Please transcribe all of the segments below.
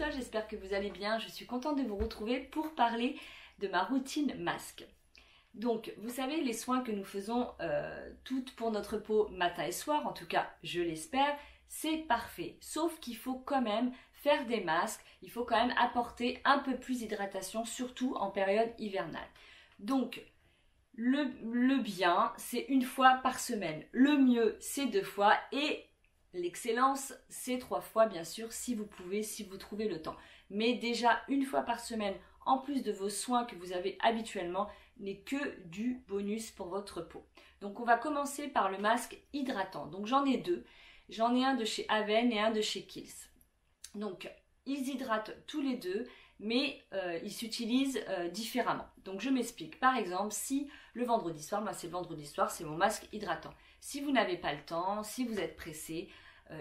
toi, j'espère que vous allez bien. Je suis contente de vous retrouver pour parler de ma routine masque. Donc, vous savez, les soins que nous faisons toutes pour notre peau matin et soir, en tout cas, je l'espère, c'est parfait. Sauf qu'il faut quand même faire des masques, il faut quand même apporter un peu plus d'hydratation, surtout en période hivernale. Donc, le bien, c'est une fois par semaine. Le mieux, c'est 2 fois et l'excellence, c'est 3 fois, bien sûr, si vous pouvez, si vous trouvez le temps. Mais déjà, une fois par semaine, en plus de vos soins que vous avez habituellement, n'est que du bonus pour votre peau. Donc, on va commencer par le masque hydratant. Donc, j'en ai 2. J'en ai un de chez Aven et un de chez Kiehl's. Donc, ils hydratent tous les deux, mais ils s'utilisent différemment. Donc, je m'explique. Par exemple, si le vendredi soir, moi c'est le vendredi soir, c'est mon masque hydratant. Si vous n'avez pas le temps, si vous êtes pressé,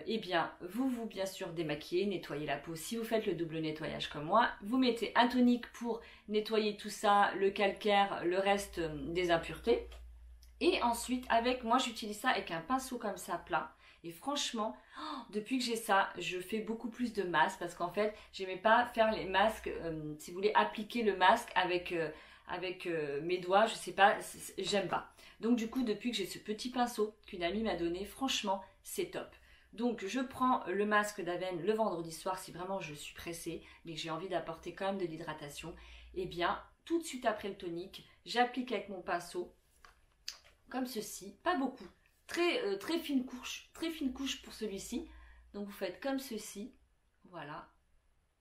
eh bien, vous bien sûr démaquillez, nettoyez la peau. Si vous faites le double nettoyage comme moi, vous mettez un tonique pour nettoyer tout ça, le calcaire, le reste des impuretés. Et ensuite, moi j'utilise ça avec un pinceau comme ça plat. Et franchement, depuis que j'ai ça, je fais beaucoup plus de masques parce qu'en fait, j'aimais pas faire les masques, si vous voulez appliquer le masque avec mes doigts, je sais pas, j'aime pas. Donc du coup, depuis que j'ai ce petit pinceau qu'une amie m'a donné, franchement, c'est top. Donc je prends le masque d'Aven le vendredi soir si vraiment je suis pressée, mais que j'ai envie d'apporter quand même de l'hydratation. Et bien, tout de suite après le tonique, j'applique avec mon pinceau, comme ceci, pas beaucoup. Très fine couche pour celui-ci. Donc vous faites comme ceci, voilà.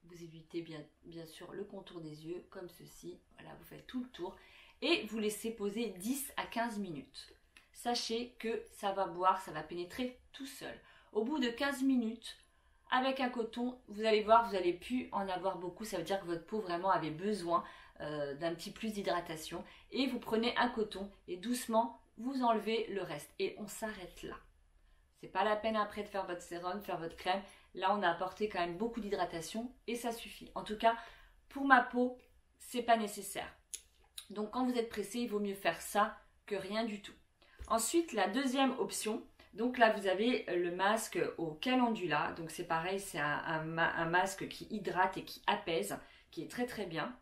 Vous évitez bien sûr le contour des yeux, comme ceci. Voilà, vous faites tout le tour. Et vous laissez poser 10 à 15 minutes. Sachez que ça va boire, ça va pénétrer tout seul. Au bout de 15 minutes, avec un coton, vous allez voir, vous n'allez plus en avoir beaucoup. Ça veut dire que votre peau vraiment avait besoin d'un petit plus d'hydratation. Et vous prenez un coton et doucement, vous enlevez le reste. Et on s'arrête là. C'est pas la peine après de faire votre sérum, faire votre crème. Là, on a apporté quand même beaucoup d'hydratation et ça suffit. En tout cas, pour ma peau, c'est pas nécessaire. Donc, quand vous êtes pressé, il vaut mieux faire ça que rien du tout. Ensuite, la deuxième option. Donc là, vous avez le masque au calendula. Donc, c'est pareil, c'est un masque qui hydrate et qui apaise, qui est très très bien.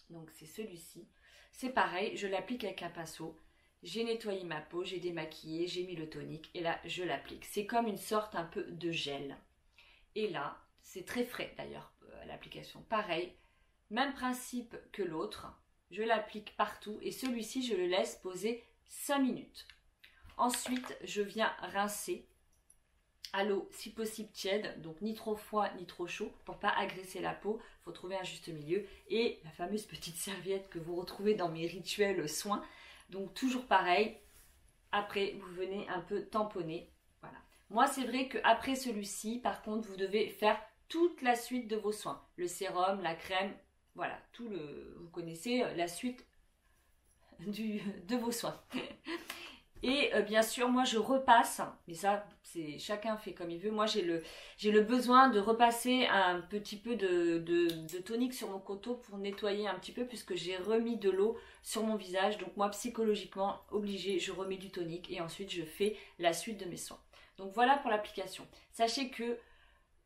Donc, c'est celui-ci. C'est pareil, je l'applique avec un pinceau. J'ai nettoyé ma peau, j'ai démaquillé, j'ai mis le tonique et là, je l'applique. C'est comme une sorte un peu de gel. Et là, c'est très frais d'ailleurs, l'application. Pareil, même principe que l'autre. Je l'applique partout et celui-ci, je le laisse poser 5 minutes. Ensuite, je viens rincer à l'eau, si possible tiède, donc ni trop froid ni trop chaud pour pas agresser la peau. Il faut trouver un juste milieu. Et la fameuse petite serviette que vous retrouvez dans mes rituels soins. Donc toujours pareil, après vous venez un peu tamponner, voilà. Moi c'est vrai qu'après celui-ci, par contre, vous devez faire toute la suite de vos soins. Le sérum, la crème, voilà, vous connaissez la suite de vos soins. Et bien sûr, moi je repasse, mais ça, chacun fait comme il veut. Moi j'ai le besoin de repasser un petit peu de tonique sur mon coton pour nettoyer un petit peu, puisque j'ai remis de l'eau sur mon visage. Donc moi, psychologiquement, obligée, je remets du tonique et ensuite je fais la suite de mes soins. Donc voilà pour l'application. Sachez que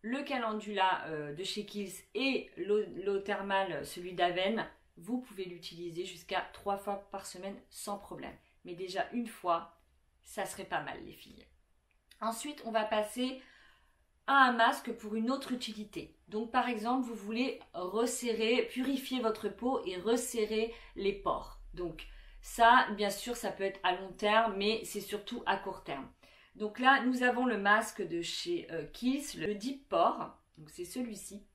le calendula de chez Kiehl's et l'eau thermale, celui d'Aven, vous pouvez l'utiliser jusqu'à 3 fois par semaine sans problème. Mais déjà une fois, ça serait pas mal les filles. Ensuite, on va passer à un masque pour une autre utilité. Donc par exemple, vous voulez resserrer, purifier votre peau et resserrer les pores. Donc ça, bien sûr, ça peut être à long terme, mais c'est surtout à court terme. Donc là, nous avons le masque de chez Kiehl's, le Deep Pore. Donc c'est celui-ci.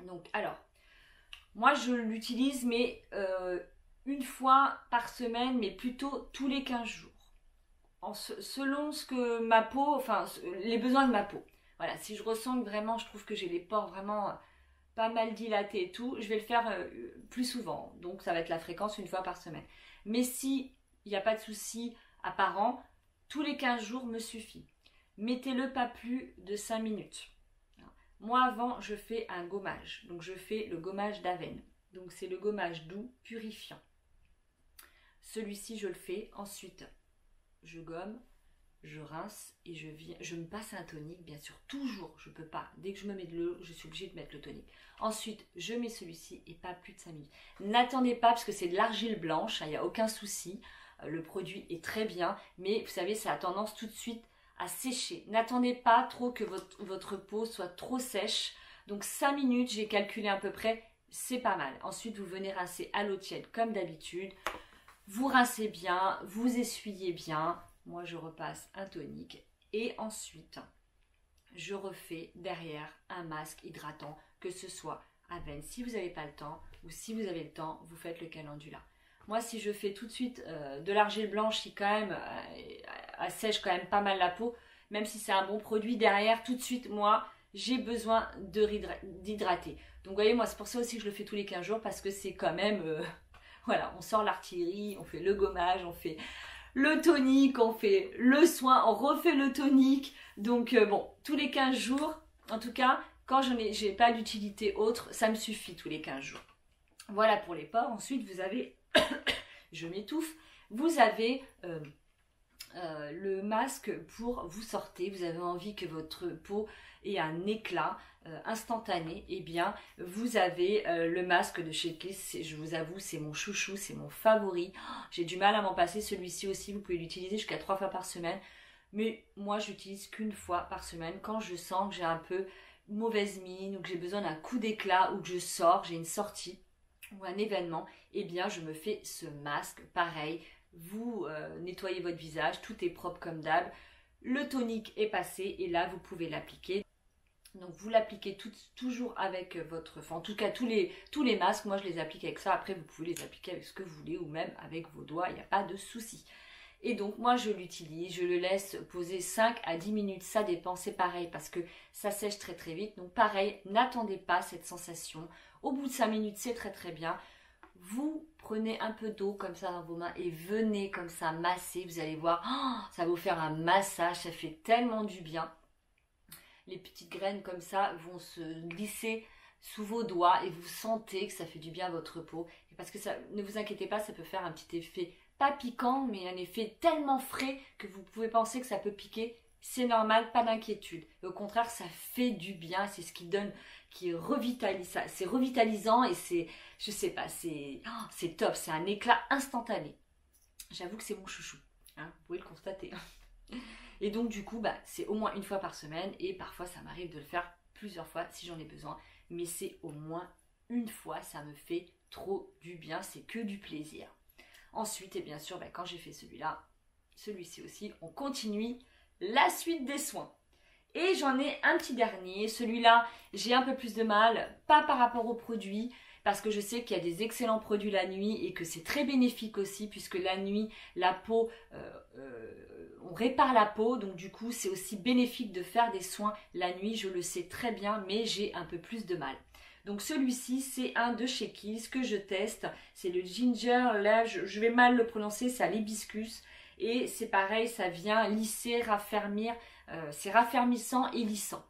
Donc alors, moi je l'utilise, mais une fois par semaine, mais plutôt tous les 15 jours. Selon ce que ma peau, enfin les besoins de ma peau. Voilà, si je ressens que vraiment, je trouve que j'ai les pores vraiment pas mal dilatés et tout, je vais le faire plus souvent. Donc ça va être la fréquence une fois par semaine. Mais si il n'y a pas de souci apparent, tous les 15 jours me suffit. Mettez-le pas plus de 5 minutes. Moi avant, je fais un gommage. Donc je fais le gommage d'Aven. Donc c'est le gommage doux, purifiant. Celui-ci, je le fais. Ensuite, je gomme, je rince et je me passe un tonique, bien sûr, toujours, je peux pas. Dès que je me mets de l'eau, je suis obligée de mettre le tonique. Ensuite, je mets celui-ci et pas plus de 5 minutes. N'attendez pas parce que c'est de l'argile blanche, il n'y a aucun souci. Le produit est très bien, mais vous savez, ça a tendance tout de suite à sécher. N'attendez pas trop que votre peau soit trop sèche. Donc 5 minutes, j'ai calculé à peu près, c'est pas mal. Ensuite, vous venez rincer à l'eau tiède comme d'habitude. Vous rincez bien, vous essuyez bien. Moi, je repasse un tonique. Et ensuite, je refais derrière un masque hydratant, que ce soit à veine. Si vous n'avez pas le temps, ou si vous avez le temps, vous faites le calendula. Moi, si je fais tout de suite de l'argile blanche qui quand même assèche quand même pas mal la peau, même si c'est un bon produit, derrière, tout de suite, moi, j'ai besoin d'hydrater. Donc, vous voyez, moi, c'est pour ça aussi que je le fais tous les 15 jours, parce que c'est quand même, voilà, on sort l'artillerie, on fait le gommage, on fait le tonique, on fait le soin, on refait le tonique. Donc, bon, tous les 15 jours, en tout cas, quand j'ai pas d'utilité autre, ça me suffit tous les 15 jours. Voilà pour les pores. Ensuite, vous avez... je m'étouffe. Vous avez le masque pour vous sortir. Vous avez envie que votre peau ait un éclat instantané. Eh bien, vous avez le masque de chez Kiss. Je vous avoue, c'est mon chouchou, c'est mon favori. J'ai du mal à m'en passer. Celui-ci aussi, vous pouvez l'utiliser jusqu'à 3 fois par semaine. Mais moi, j'utilise qu'une fois par semaine quand je sens que j'ai un peu mauvaise mine ou que j'ai besoin d'un coup d'éclat ou que je sors, j'ai une sortie ou un événement, eh bien je me fais ce masque, pareil, vous nettoyez votre visage, tout est propre comme d'hab, le tonique est passé et là vous pouvez l'appliquer. Donc vous l'appliquez toujours avec votre, enfin en tout cas tous les masques, moi je les applique avec ça, après vous pouvez les appliquer avec ce que vous voulez ou même avec vos doigts, il n'y a pas de souci. Et donc moi je l'utilise, je le laisse poser 5 à 10 minutes, ça dépend, c'est pareil parce que ça sèche très très vite. Donc pareil, n'attendez pas cette sensation. Au bout de 5 minutes, c'est très très bien. Vous prenez un peu d'eau comme ça dans vos mains et venez comme ça masser. Vous allez voir, ça va vous faire un massage, ça fait tellement du bien. Les petites graines comme ça vont se glisser sous vos doigts et vous sentez que ça fait du bien à votre peau. Et parce que ça, ne vous inquiétez pas, ça peut faire un petit effet pas piquant, mais un effet tellement frais que vous pouvez penser que ça peut piquer. C'est normal, pas d'inquiétude. Au contraire, ça fait du bien. C'est ce qui donne, qui est revitalisant. C'est revitalisant et c'est, je sais pas, c'est top. C'est un éclat instantané. J'avoue que c'est mon chouchou. Hein, vous pouvez le constater. Et donc du coup, c'est au moins une fois par semaine et parfois ça m'arrive de le faire plusieurs fois si j'en ai besoin. Mais c'est au moins une fois. Ça me fait trop du bien. C'est que du plaisir. Ensuite, et bien sûr, quand j'ai fait celui-là, celui-ci aussi, on continue la suite des soins. Et j'en ai un petit dernier. Celui-là, j'ai un peu plus de mal, pas par rapport aux produits, parce que je sais qu'il y a des excellents produits la nuit et que c'est très bénéfique aussi, puisque la nuit, la peau, on répare la peau, donc du coup, c'est aussi bénéfique de faire des soins la nuit, je le sais très bien, mais j'ai un peu plus de mal. Donc celui-ci, c'est un de chez Kiss que je teste. C'est le ginger, là je vais mal le prononcer, c'est à l'hibiscus. Et c'est pareil, ça vient lisser, raffermir, c'est raffermissant et lissant.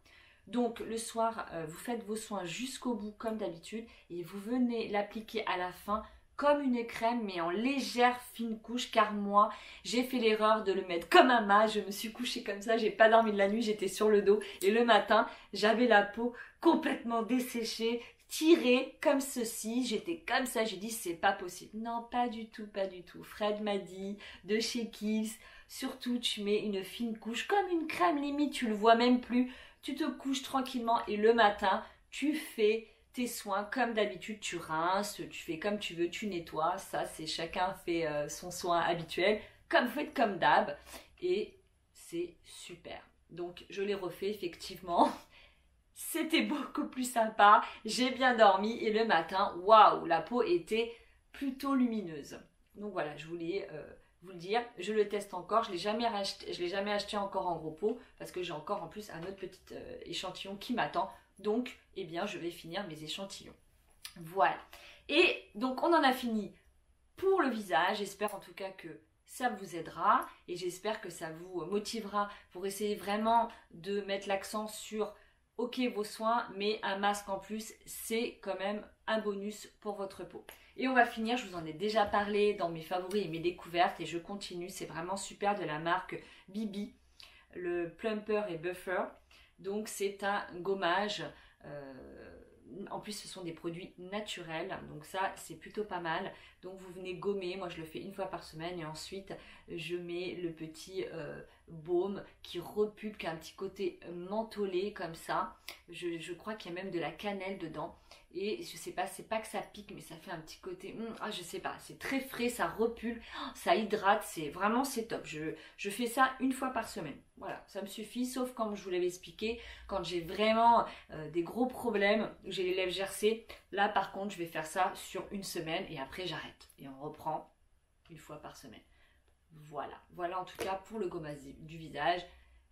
Donc le soir, vous faites vos soins jusqu'au bout comme d'habitude. Et vous venez l'appliquer à la fin comme une crème, mais en légère fine couche, car moi, j'ai fait l'erreur de le mettre comme un masque. Je me suis couchée comme ça, j'ai pas dormi de la nuit, j'étais sur le dos. Et le matin, j'avais la peau complètement desséchée, tirée comme ceci. J'étais comme ça, j'ai dit c'est pas possible. Non, pas du tout, pas du tout. Fred m'a dit, de chez Kiss, surtout tu mets une fine couche, comme une crème limite, tu le vois même plus. Tu te couches tranquillement et le matin, tu fais tes soins comme d'habitude, tu rinces, tu fais comme tu veux, tu nettoies, ça c'est chacun fait son soin habituel, comme faites comme d'hab, et c'est super. Donc je l'ai refait effectivement, c'était beaucoup plus sympa, j'ai bien dormi et le matin, waouh, la peau était plutôt lumineuse. Donc voilà, je voulais vous le dire, je le teste encore, je l'ai jamais acheté encore en gros pot parce que j'ai encore en plus un autre petit échantillon qui m'attend. Donc, eh bien, je vais finir mes échantillons. Voilà. Et donc, on en a fini pour le visage. J'espère en tout cas que ça vous aidera et j'espère que ça vous motivera pour essayer vraiment de mettre l'accent sur ok vos soins, mais un masque en plus, c'est quand même un bonus pour votre peau. Et on va finir, je vous en ai déjà parlé dans mes favoris et mes découvertes et je continue, c'est vraiment super de la marque Bibi. le Plumper et Buffer. Donc c'est un gommage. En plus, ce sont des produits naturels, donc ça, c'est plutôt pas mal. Donc vous venez gommer, moi je le fais une fois par semaine et ensuite je mets le petit baume qui repulpe, qui a un petit côté mentholé comme ça. Je crois qu'il y a même de la cannelle dedans. Et je sais pas, c'est pas que ça pique, mais ça fait un petit côté, je sais pas, c'est très frais, ça repulpe, ça hydrate, c'est vraiment, c'est top. Je fais ça une fois par semaine. Voilà, ça me suffit, sauf comme je vous l'avais expliqué, quand j'ai vraiment des gros problèmes, j'ai les lèvres gercées, là par contre, je vais faire ça sur une semaine et après j'arrête. Et on reprend une fois par semaine. Voilà, voilà en tout cas pour le gommage du visage,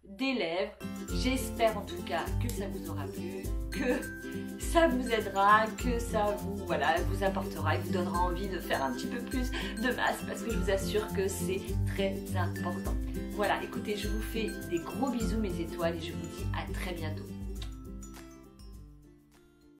des lèvres. J'espère en tout cas que ça vous aura plu, que ça vous aidera, que ça vous, voilà, vous apportera et vous donnera envie de faire un petit peu plus de masque parce que je vous assure que c'est très important. Voilà, écoutez, je vous fais des gros bisous mes étoiles et je vous dis à très bientôt.